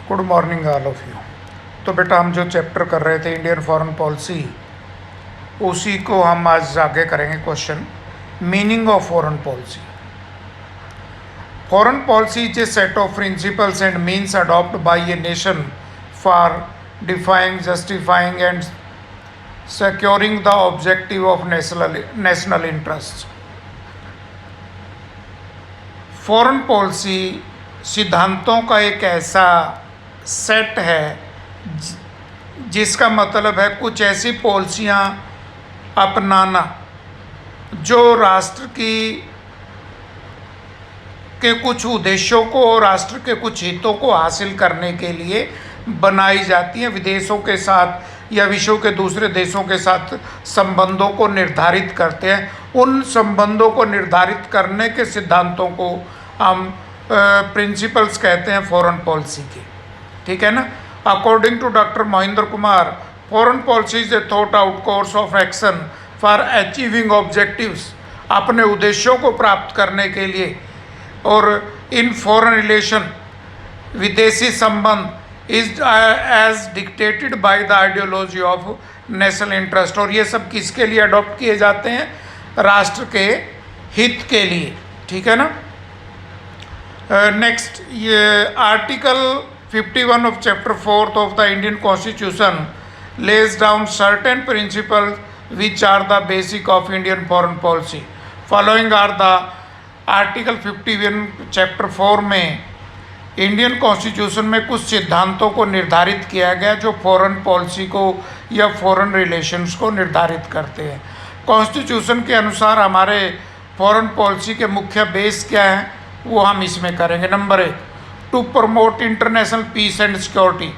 Good morning all of you. तो बेटा हम जो चैप्टर कर रहे थे इंडियन फॉरेन पॉलिसी, उसी को हम आज आगे करेंगे। Question, meaning of foreign policy. Foreign policy is a set of principles and means adopt by a nation for defining, justifying and securing the objective of national interest. Foreign policy सिद्धांतों का एक ऐसा सेट है जिसका मतलब है कुछ ऐसी पॉलिसियाँ अपनाना जो राष्ट्र के कुछ उद्देश्यों को और राष्ट्र के कुछ हितों को हासिल करने के लिए बनाई जाती हैं, विदेशों के साथ या विश्व के दूसरे देशों के साथ संबंधों को निर्धारित करते हैं। उन संबंधों को निर्धारित करने के सिद्धांतों को हम प्रिंसिपल्स कहते हैं फॉरेन पॉलिसी के। ठीक है ना। According to doctor Mahendra Kumar, foreign policy is a thought out course of action for achieving objectives, अपने उद्देश्यों को प्राप्त करने के लिए। और इन फॉरेन रिलेशन, विदेशी संबंध is as dictated by the ideology of national interest. और ये सब किसके लिए अडॉप्ट किए जाते हैं? राष्ट्र के हित के लिए। ठीक है ना। नेक्स्ट, ये article 51 of chapter 4th of the Indian Constitution lays down certain principles which are the basic of Indian foreign policy. Following are the article 51 chapter 4 में इंडियन कॉन्स्टिट्यूशन में कुछ सिद्धांतों को निर्धारित किया गया जो फॉरेन पॉलिसी को या फॉरेन रिलेशंस को निर्धारित करते हैं। कॉन्स्टिट्यूशन के अनुसार हमारे फॉरेन पॉलिसी के मुख्य बेस क्या हैं वो हम इसमें करेंगे। Number 1, to promote international peace and security,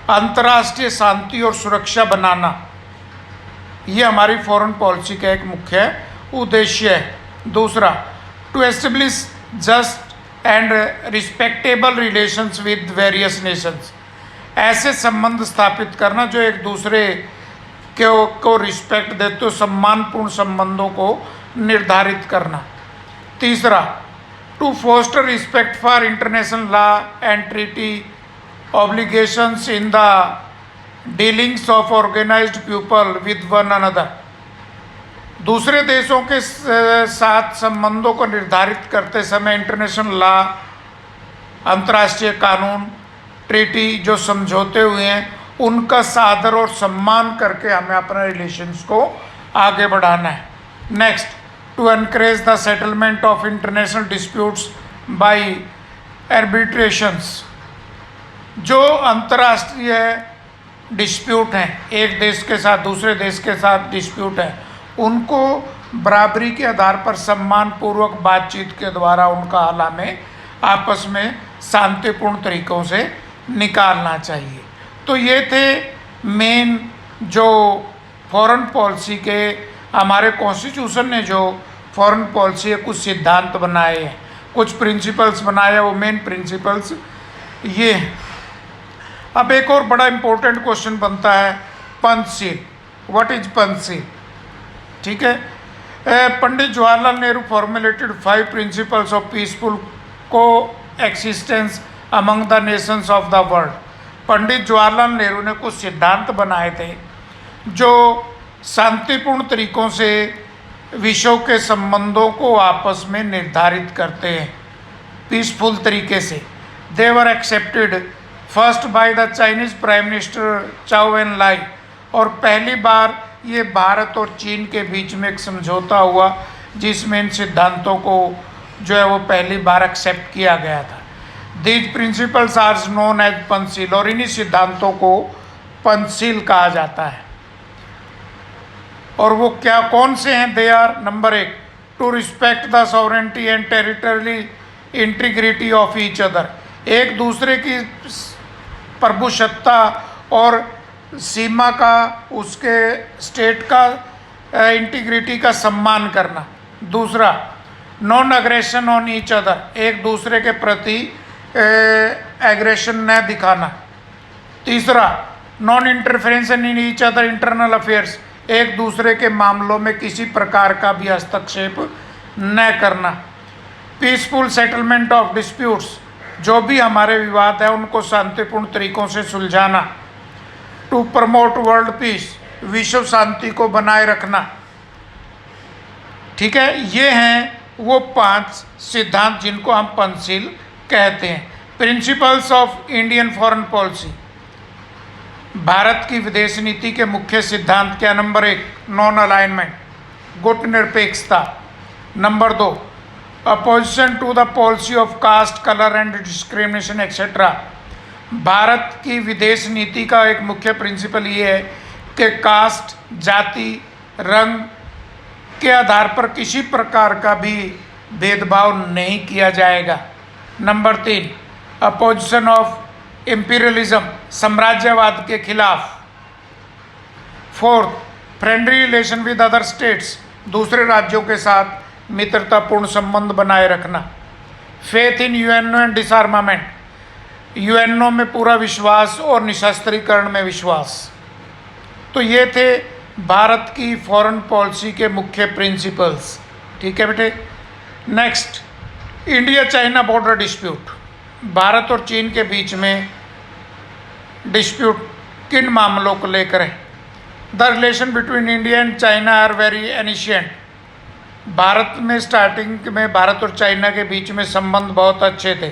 अंतर्राष्ट्रीय शांति और सुरक्षा बनाना, ये हमारी फॉरेन पॉलिसी का एक मुख्य उद्देश्य है। दूसरा, to establish just and respectable relations with various nations, ऐसे संबंध स्थापित करना जो एक दूसरे को रिस्पेक्ट देते हो, सम्मानपूर्ण संबंधों को निर्धारित करना। तीसरा, to foster respect for international law and treaty obligations in the dealings of organised people with one another, दूसरे देशों के साथ संबंधों को निर्धारित करते समय इंटरनेशनल लॉ, अंतर्राष्ट्रीय कानून, ट्रीटी जो समझौते हुए हैं उनका सादर और सम्मान करके हमें अपने रिलेशंस को आगे बढ़ाना है। Next, to encourage the settlement of international disputes by arbitrations, जो अंतर्राष्ट्रीय डिस्प्यूट हैं, एक देश के साथ दूसरे देश के साथ डिस्प्यूट हैं, उनको बराबरी के आधार पर सम्मानपूर्वक बातचीत के द्वारा उनका हल हमें आपस में शांतिपूर्ण तरीक़ों से निकालना चाहिए। तो ये थे मेन जो फॉरेन पॉलिसी के, हमारे कॉन्स्टिट्यूशन ने जो फॉरेन पॉलिसी है कुछ सिद्धांत बनाए हैं, कुछ प्रिंसिपल्स बनाए हैं, वो मेन प्रिंसिपल्स ये। अब एक और बड़ा इंपॉर्टेंट क्वेश्चन बनता है, पंचशील। What is Panchsheel? ठीक है। Pandit Jawaharlal Nehru formulated 5 principles of peaceful coexistence among the nations of the world. Pandit Jawaharlal Nehru ने कुछ सिद्धांत बनाए थे जो शांतिपूर्ण तरीक़ों से विश्व के संबंधों को आपस में निर्धारित करते हैं पीसफुल तरीके से। They were accepted first by the Chinese prime minister Zhou Enlai, और पहली बार ये भारत और चीन के बीच में एक समझौता हुआ जिसमें इन सिद्धांतों को जो है वो पहली बार एक्सेप्ट किया गया था। These principles are known as Panchsheel, और इन्हीं सिद्धांतों को पंचशील कहा जाता है। और वो क्या कौन से हैं? They are, number 1, to respect the sovereignty and territory integrity of each other, एक दूसरे की प्रभुसत्ता और सीमा का, उसके स्टेट का इंटीग्रिटी का सम्मान करना। दूसरा, non aggression on each other, एक दूसरे के प्रति एग्रेशन न दिखाना। तीसरा, non interference in each other internal affairs, एक दूसरे के मामलों में किसी प्रकार का भी हस्तक्षेप न करना। पीसफुल सेटलमेंट ऑफ डिस्प्यूट्स, जो भी हमारे विवाद है उनको शांतिपूर्ण तरीकों से सुलझाना। टू प्रमोट वर्ल्ड पीस, विश्व शांति को बनाए रखना। ठीक है, ये हैं वो 5 सिद्धांत जिनको हम पंचशील कहते हैं। Principles of Indian foreign policy, Bharat की विदेश नीति के मुख्य सिद्धांत क्या? नंबर 1, नॉन अलाइनमेंट, गुट निरपेक्षता। Number 2, opposition to the policy of caste, colour and discrimination etcetera. Bharat की विदेश नीति का एक मुख्य प्रिंसिपल ये है कि कास्ट, जाति, रंग के आधार पर किसी प्रकार का भी भेदभाव नहीं किया जाएगा। नंबर 3, अपोजिशन ऑफ इम्पीरियलिज्म, साम्राज्यवाद के खिलाफ। 4th, friendly relation with other states, दूसरे राज्यों के साथ मित्रतापूर्ण संबंध बनाए रखना। Faith in UNO and डिसआर्मामेंट, UNO में पूरा विश्वास और निशस्त्रीकरण में विश्वास। तो ये थे भारत की फॉरेन पॉलिसी के मुख्य प्रिंसिपल्स। ठीक है बेटे। Next, India China border dispute, Bharat और चीन के बीच में डिस्प्यूट किन मामलों को लेकर है? The relation between India and China are very ancient, Bharat में स्टार्टिंग में भारत और चाइना के बीच में संबंध बहुत अच्छे थे,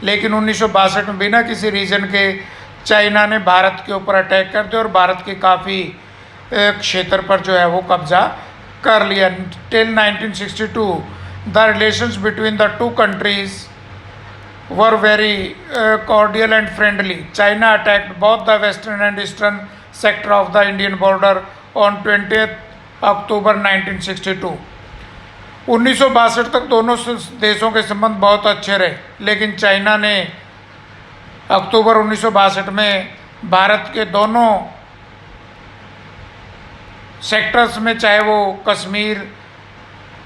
लेकिन 1962 में बिना किसी रीज़न के चाइना ने भारत के ऊपर अटैक कर दिया और भारत के काफ़ी क्षेत्र पर जो है वो कब्जा कर लिया। Till 1962 the relations between the two countries were very cordial and friendly. China attacked both the western and eastern sector of the Indian border on 20th October 1962. 1962 तक दोनों देशों के संबंध बहुत अच्छे रहे, लेकिन चाइना ने अक्टूबर 1962 में भारत के दोनों सेक्टर्स में, चाहे वो कश्मीर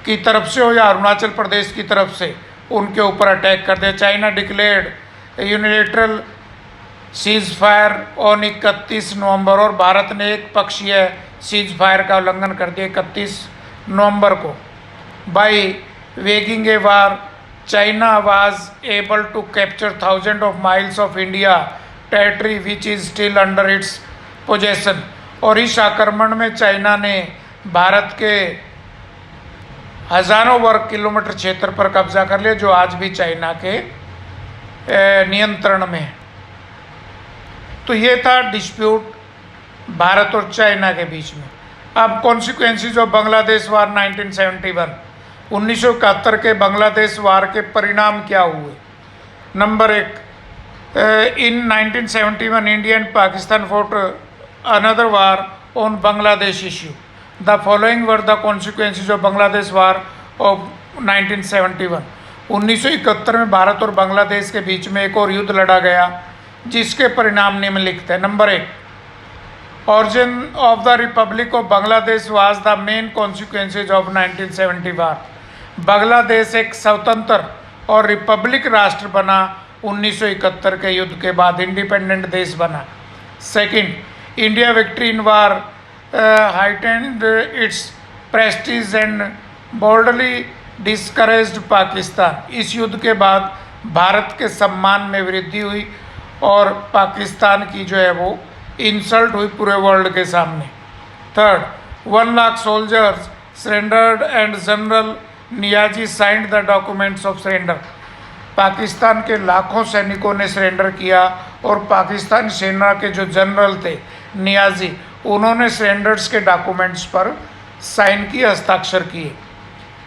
की तरफ से हो या अरुणाचल प्रदेश की तरफ से, उनके ऊपर अटैक कर दिया। China declared unilateral cease fire on 31 नवंबर और भारत ने एक पक्षीय सीज फायर का उल्लंघन कर दिया 31 नवंबर को। By waging a war, China was able to capture thousand of miles of India territory which is still under its possession. और इस आक्रमण में चाइना ने भारत के हजारों वर्ग किलोमीटर क्षेत्र पर कब्जा कर लिया, जो आज भी चाइना के नियंत्रण में है। तो ये था डिस्प्यूट भारत और चाइना के बीच में। अब कॉन्सिक्वेंसेस ऑफ बांग्लादेश वार 1971, 1971 के बांग्लादेश वार के परिणाम क्या हुए? Number 1, in 1971 India and Pakistan fought another war on Bangladesh issue. The following were the consequences of Bangladesh war of 1971। 1971 में भारत और बांग्लादेश के बीच में एक और युद्ध लड़ा गया, जिसके परिणाम निम्नलिखित है। Number 1, origin of the Republic of Bangladesh was the main consequences of 1970 वार। बांग्लादेश एक स्वतंत्र और रिपब्लिक राष्ट्र बना 1971 के युद्ध के बाद, इंडिपेंडेंट देश बना। Second, India victory in war heightened its prestige and boldly discouraged Pakistan. इस युद्ध के बाद भारत के सम्मान में वृद्धि हुई और पाकिस्तान की जो है वो इंसल्ट हुई पूरे वर्ल्ड के सामने। Third, 1 lakh soldiers surrendered and general Niazi signed the documents of surrender. Pakistan के लाखों सैनिकों ने सरेंडर किया और पाकिस्तान सेना के जो जनरल थे नियाजी, उन्होंने सरेंडर्स के डॉक्यूमेंट्स पर साइन किए, हस्ताक्षर किए।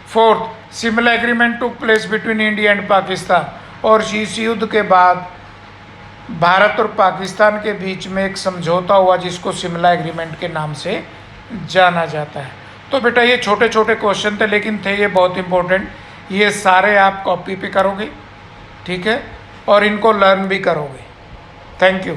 Fourth, similar agreement took place between India and Pakistan. और इस युद्ध के बाद भारत और पाकिस्तान के बीच में एक समझौता हुआ, जिसको सिमिलर एग्रीमेंट के नाम से जाना जाता है। तो बेटा ये छोटे छोटे क्वेश्चन थे, लेकिन थे ये बहुत इंपॉर्टेंट। ये सारे आप कॉपी पे करोगे, ठीक है, और इनको लर्न भी करोगे। Thank you.